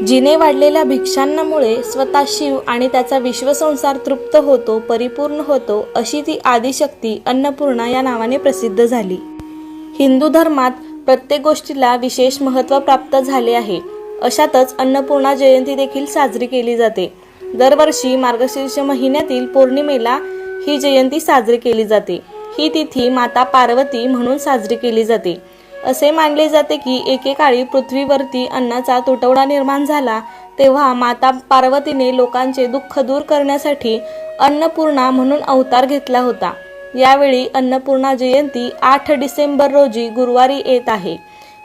जिने वाढलेल्या भिक्षांनामुळे स्वतः शिव आणि त्याचा विश्वसंसार तृप्त होतो, परिपूर्ण होतो, अशी ती आदिशक्ती अन्नपूर्णा या नावाने प्रसिद्ध झाली। हिंदू धर्मात प्रत्येक गोष्टीला विशेष महत्त्व प्राप्त झाले आहे। अशातच अन्नपूर्णा जयंती देखील साजरी केली जाते। दरवर्षी मार्गशीर्ष महिन्यातील पौर्णिमेला ही जयंती साजरी केली जाते। ही तिथी माता पार्वती म्हणून साजरी केली जाते। असे मानले जाते की एकेकाळी पृथ्वीवरती अन्नाचा तुटवडा निर्माण झाला, तेव्हा माता पार्वतीने लोकांचे दुःख दूर करण्यासाठी अन्नपूर्णा म्हणून अवतार घेतला होता। यावेळी अन्नपूर्णा जयंती 8 डिसेंबर रोजी गुरुवारी येत आहे।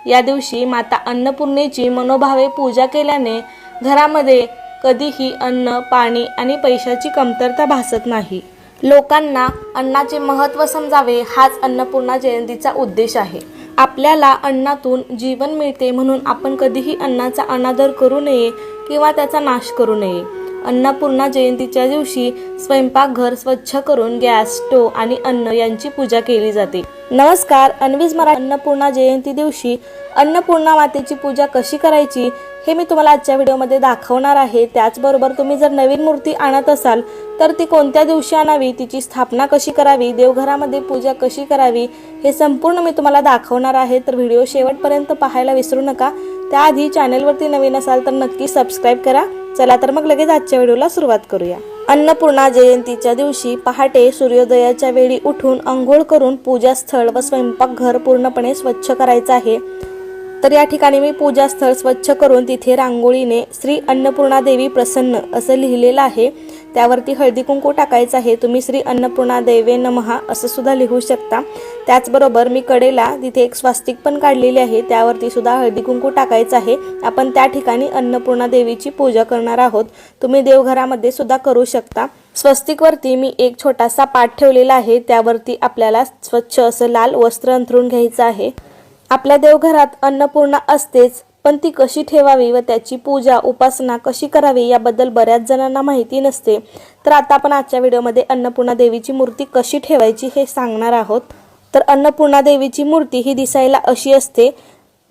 या दिवशी माता अन्नपूर्णेची मनोभावे पूजा केल्याने घरामध्ये कधीही अन्न, पाणी आणि पैशाची कमतरता भासत नाही। लोकांना अन्नाचे महत्त्व समजावे हाच अन्नपूर्णा जयंतीचा उद्देश आहे। आपल्याला अन्नातून जीवन मिळते म्हणून आपण कधीही अन्नाचा अनादर करू नये किंवा त्याचा नाश करू नये। अन्नपूर्णा जयंतीच्या दिवशी स्वयंपाकघर स्वच्छ करून गॅस, स्टोव आणि अन्न यांची पूजा केली जाते। नमस्कार, अन्वीज मराठी अन्नपूर्णा जयंती दिवशी अन्नपूर्णा मातेची पूजा कशी करायची हे मी तुम्हाला आजच्या व्हिडिओमध्ये दाखवणार आहे। त्याचबरोबर तुम्ही जर नवीन मूर्ती आणत असाल तर ती कोणत्या दिवशी आणावी, तिची स्थापना कशी करावी, देवघरामध्ये पूजा कशी करावी हे संपूर्ण मी तुम्हाला दाखवणार आहे। तर व्हिडिओ शेवटपर्यंत पाहायला विसरू नका। त्याआधी चॅनलवरती नवीन असाल तर नक्की सबस्क्राईब करा। चला तर मग लगेच आजच्या व्हिडिओला सुरुवात करूया। अन्नपूर्णा जयंतीच्या दिवशी पहाटे सूर्योदयाच्या वेळी उठून अंघोळ करून पूजास्थळ व स्वयंपाकघर पूर्णपणे स्वच्छ करायचं आहे। तर या ठिकाणी मी पूजास्थळ स्वच्छ करून तिथे रांगोळीने श्री अन्नपूर्णा देवी प्रसन्न असं लिहिलेलं आहे। त्यावरती हळदी कुंकू टाकायचं आहे। तुम्ही श्री अन्नपूर्णा देवे नमः असं सुद्धा लिहू शकता। त्याचबरोबर मी कडेला तिथे एक स्वास्तिक पण काढलेली आहे, त्यावरती सुद्धा हळदी कुंकू टाकायचं आहे। आपण त्या ठिकाणी अन्नपूर्णा देवीची पूजा करणार आहोत। तुम्ही देवघरामध्ये सुद्धा करू शकता। स्वस्तिकवरती मी एक छोटासा पाट ठेवलेला आहे, त्यावरती आपल्याला स्वच्छ असं लाल वस्त्र अंथरून घ्यायचं आहे। आपल्या देवघरात अन्नपूर्णा असतेच, पण ती कशी ठेवावी व त्याची पूजा उपासना कशी करावी याबद्दल बऱ्याच जणांना माहिती नसते। तर आता आपण आजच्या व्हिडिओमध्ये अन्नपूर्णा देवीची मूर्ती कशी ठेवायची हे सांगणार आहोत। तर अन्नपूर्णा देवीची मूर्ती ही दिसायला अशी असते।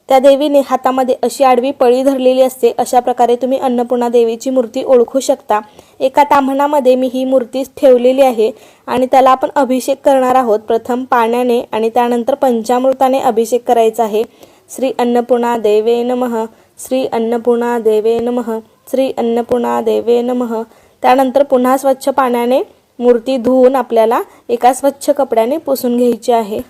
त्या देवीने हातामध्ये अशी आडवी पळी धरलेली असते। अशा प्रकारे तुम्ही अन्नपूर्णा देवीची मूर्ती ओळखू शकता। एका ताम्हणामध्ये मी ही मूर्ती ठेवलेली आहे आणि त्याला आपण अभिषेक करणार आहोत। प्रथम पाण्याने आणि त्यानंतर पंचामृताने अभिषेक करायचा आहे। श्री अन्नपूर्णा देवे नमः, श्री अन्नपूर्णा देवे नमः, श्री अन्नपूर्णा देवे नमः। त्यानंतर पुन्हा स्वच्छ पाण्याने मूर्ती धुवून आपल्याला एका स्वच्छ कपड्याने पुसून घ्यायची आहे।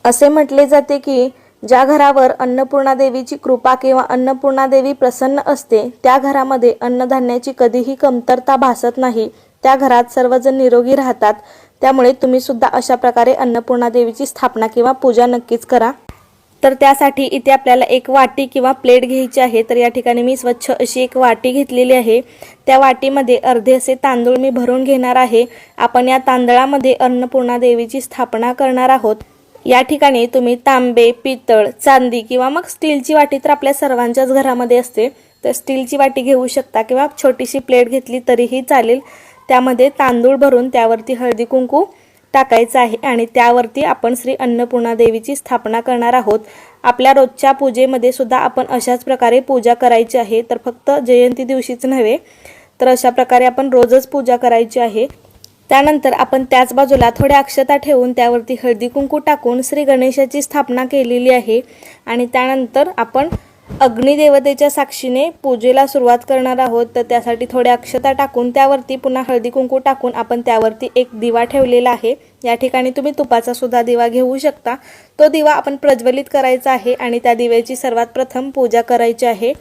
असे म्हटले जाते की ज्या घरावर अन्नपूर्णा देवीची कृपा किंवा अन्नपूर्णा देवी प्रसन्न असते त्या घरामध्ये अन्नधान्याची कधीही कमतरता भासत नाही। त्या घरात सर्वजण निरोगी राहतात। त्यामुळे तुम्ही सुद्धा अशा प्रकारे अन्नपूर्णा देवीची स्थापना किंवा पूजा नक्कीच करा। तर त्यासाठी इथे आपल्याला एक वाटी किंवा प्लेट घ्यायची आहे। तर या ठिकाणी मी स्वच्छ अशी एक वाटी घेतलेली आहे। त्या वाटीमध्ये अर्धे असे तांदूळ मी भरून घेणार आहे। आपण या तांदळामध्ये अन्नपूर्णा देवीची स्थापना करणार आहोत। या ठिकाणी तुम्ही तांबे, पितळ, चांदी किंवा मग स्टीलची वाटी तर आपल्या सर्वांच्याच घरामध्ये असते, तर स्टीलची वाटी घेऊ शकता किंवा छोटीशी प्लेट घेतली तरीही चालेल। त्यामध्ये तांदूळ भरून त्यावरती हळदी कुंकू टाकायचं आहे आणि त्यावरती आपण श्री अन्नपूर्णा देवीची स्थापना करणार आहोत। आपल्या रोजच्या पूजेमध्ये सुद्धा आपण अशाच प्रकारे पूजा करायची आहे। तर फक्त जयंती दिवशीच नव्हे, तर अशा प्रकारे आपण रोजच पूजा करायची आहे। त्यानंतर आपण त्याच बाजूला थोड्या अक्षता ठेवून त्यावरती हळदी कुंकू टाकून श्री गणेशाची स्थापना केलेली आहे आणि त्यानंतर आपण अग्निदेवतेच्या साक्षीने पूजेला सुरुवात करणार आहोत। तर त्यासाठी थोड्या अक्षता टाकून त्यावरती पुन्हा हळदी कुंकू टाकून आपण त्यावरती एक दिवा ठेवलेला आहे। या ठिकाणी तुम्ही तुपाचा सुद्धा दिवा घेऊ शकता। तो दिवा आपण प्रज्वलित करायचा आहे आणि त्या दिव्याची सर्वात प्रथम पूजा करायची आहे।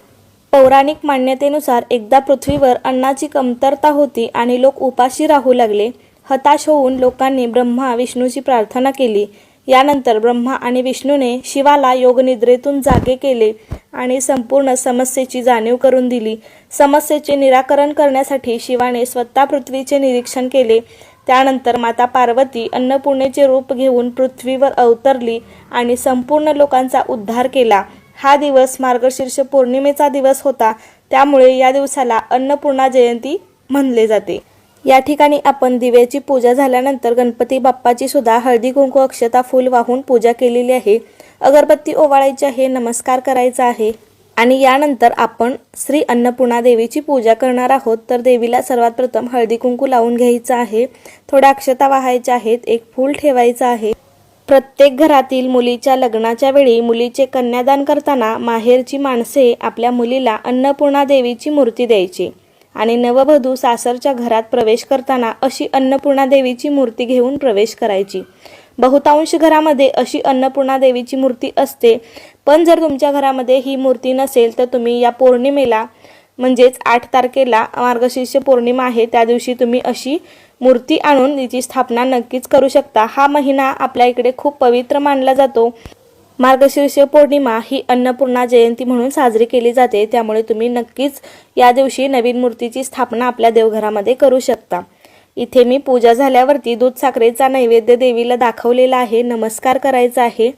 पौराणिक मान्यतेनुसार एकदा पृथ्वीवर अन्नाची कमतरता होती आणि लोक उपाशी राहू लागले। हताश होऊन लोकांनी ब्रह्मा विष्णूची प्रार्थना केली। यानंतर ब्रह्मा आणि विष्णूने शिवाला योगनिद्रेतून जागे केले आणि संपूर्ण समस्येची जाणीव करून दिली। समस्येचे निराकरण करण्यासाठी शिवाने स्वतः पृथ्वीचे निरीक्षण केले। त्यानंतर माता पार्वती अन्नपूर्णेचे रूप घेऊन पृथ्वीवर अवतरली आणि संपूर्ण लोकांचा उद्धार केला। हा दिवस मार्गशीर्ष पौर्णिमेचा दिवस होता, त्यामुळे या दिवसाला अन्नपूर्णा जयंती म्हणले जाते। या ठिकाणी आपण दिव्याची पूजा झाल्यानंतर गणपती बाप्पाची सुद्धा हळदी कुंकू अक्षता फूल वाहून पूजा केलेली आहे। अगरबत्ती ओवाळायची आहे, नमस्कार करायचा आहे। आणि यानंतर आपण श्री अन्नपूर्णा देवीची पूजा करणार आहोत। तर देवीला सर्वात प्रथम हळदी कुंकू लावून घ्यायचं आहे, थोड्या अक्षता वाहायच्या आहेत, एक फूल ठेवायचं आहे। प्रत्येक घरातील मुलीच्या लग्नाच्या वेळी मुलीचे कन्यादान करताना माहेरची माणसे आपल्या मुलीला अन्नपूर्णा देवीची मूर्ती द्यायची आणि नववधू सासरच्या घरात प्रवेश करताना अशी अन्नपूर्णा देवीची मूर्ती घेऊन प्रवेश करायची। बहुतांश घरामध्ये अशी अन्नपूर्णा देवीची मूर्ती असते, पण जर तुमच्या घरामध्ये ही मूर्ती नसेल तर तुम्ही या पौर्णिमेला म्हणजेच 8 तारखेला मार्गशीर्ष पौर्णिमा आहे त्या दिवशी तुम्ही अशी मूर्ती आणून तिची स्थापना नक्कीच करू शकता। हा महिना आपल्या इकडे खूप पवित्र मानला जातो। मार्गशीर्ष पौर्णिमा ही अन्नपूर्णा जयंती म्हणून साजरी केली जाते, त्यामुळे तुम्ही नक्कीच या दिवशी नवीन मूर्तीची स्थापना आपल्या देवघरामध्ये करू शकता। इथे मी पूजा झाल्यावरती दूध साखरेचा नैवेद्य देवीला दाखवलेला आहे, नमस्कार करायचा आहे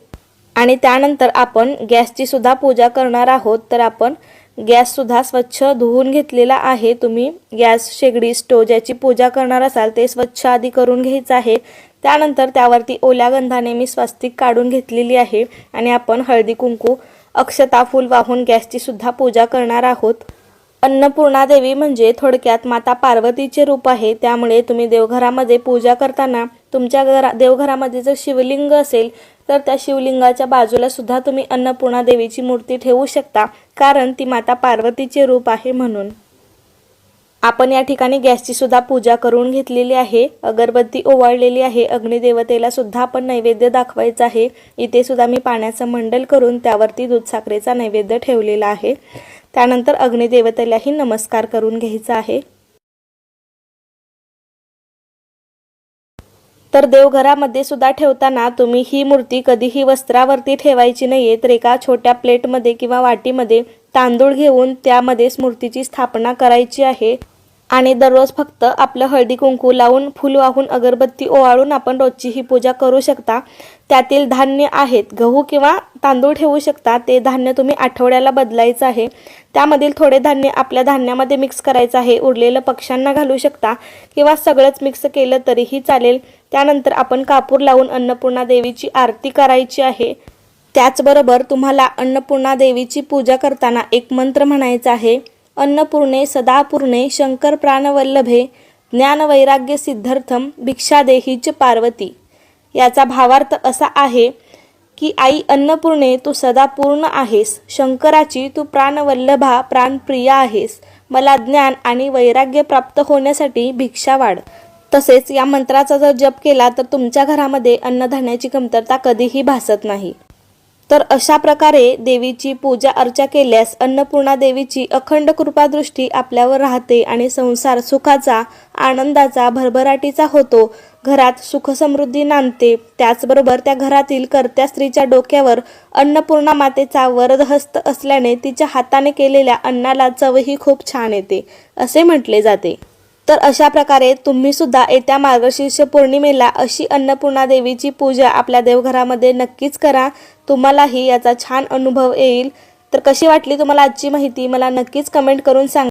आणि त्यानंतर आपण गॅसची सुद्धा पूजा करणार आहोत। तर आपण गॅस सुद्धा स्वच्छ धुवून घेतलेला आहे। तुम्ही गॅस, शेगडी, स्टोव ज्याची पूजा करणार असाल ते स्वच्छ आधी करून घ्यायचं आहे। त्यानंतर त्यावरती ओल्या गंधाने मी स्वस्तिक काढून घेतलेली आहे आणि आपण हळदी कुंकू, अक्षता, फूल वाहून गॅसची सुद्धा पूजा करणार आहोत। अन्नपूर्णा देवी म्हणजे थोडक्यात माता पार्वतीचे रूप आहे, त्यामुळे तुम्ही देवघरामध्ये पूजा करताना तुमच्या देवघरामध्ये जर शिवलिंग असेल तर त्या शिवलिंगाच्या बाजूला सुद्धा तुम्ही अन्नपूर्णा देवीची मूर्ती ठेवू शकता, कारण ती माता पार्वतीचे रूप आहे म्हणून। आपण या ठिकाणी गॅसची सुद्धा पूजा करून घेतलेली आहे, अगरबत्ती ओवाळलेली आहे, अग्निदेवतेला सुद्धा आपण नैवेद्य दाखवायचा आहे। इथे सुद्धा मी पाण्याचं मंडल करून त्यावरती दूध साखरेचा नैवेद्य ठेवलेला आहे। त्यानंतर अग्निदेवतेलाही नमस्कार करून घ्यायचा आहे। तर देवघरामध्ये सुद्धा ठेवताना तुम्ही ही मूर्ती कधीही वस्त्रावरती ठेवायची नाहीये, तर एका छोट्या प्लेटमध्ये किंवा वाटीमध्ये तांदूळ घेऊन त्यामध्ये मूर्तीची स्थापना करायची आहे आणि दररोज फक्त आपलं हळदी कुंकू लावून, फूल वाहून, अगरबत्ती ओवाळून आपण रोजची ही पूजा करू शकता। त्यातील धान्य आहेत, गहू किंवा तांदूळ ठेवू शकता, ते धान्य तुम्ही आठवड्याला बदलायचं आहे। त्यामधील थोडे धान्य आपल्या धान्यामध्ये मिक्स करायचं आहे, उरलेलं पक्ष्यांना घालू शकता किंवा सगळंच मिक्स केलं तरीही चालेल। त्यानंतर आपण कापूर लावून अन्नपूर्णा देवीची आरती करायची आहे। त्याचबरोबर तुम्हाला अन्नपूर्णा देवीची पूजा करताना एक मंत्र म्हणायचा आहे, अन्नपूर्णे सदापूर्णे शंकर प्राणवल्लभे ज्ञान वैराग्य सिद्धार्थम भिक्षा देहीच पार्वती। याचा भावार्थ असा आहे की आई अन्नपूर्णे तू सदा पूर्ण आहेस, शंकराची तू प्राणवल्लभा प्राणप्रिया आहेस, मला ज्ञान आणि वैराग्य प्राप्त होण्यासाठी भिक्षा वाढ। तसेच या मंत्राचा जर जप केला तर तुमच्या घरामध्ये अन्नधान्याची कमतरता कधीही भासत नाही। तर अशा प्रकारे देवीची पूजा अर्चा केल्यास अन्नपूर्णा देवीची अखंड कृपादृष्टी आपल्यावर राहते आणि संसार सुखाचा, आनंदाचा, भरभराटीचा होतो। घरात सुख समृद्धी नांदते। त्याचबरोबर त्या घरातील कर्त्या स्त्रीच्या डोक्यावर अन्नपूर्णा मातेचा वरदहस्त असल्याने तिच्या हाताने केलेल्या अन्नाला चवही खूप छान येते असे म्हटले जाते। तर अशा प्रकारे तुम्ही सुद्धा येत्या मार्गशीर्ष पौर्णिमेला अशी अन्नपूर्णा देवीची पूजा आपल्या देवघरामध्ये नक्कीच करा, तुम्हालाही याचा छान अनुभव येईल। तर कशी वाटली तुम्हाला आजची माहिती मला नक्कीच कमेंट करून सांगा।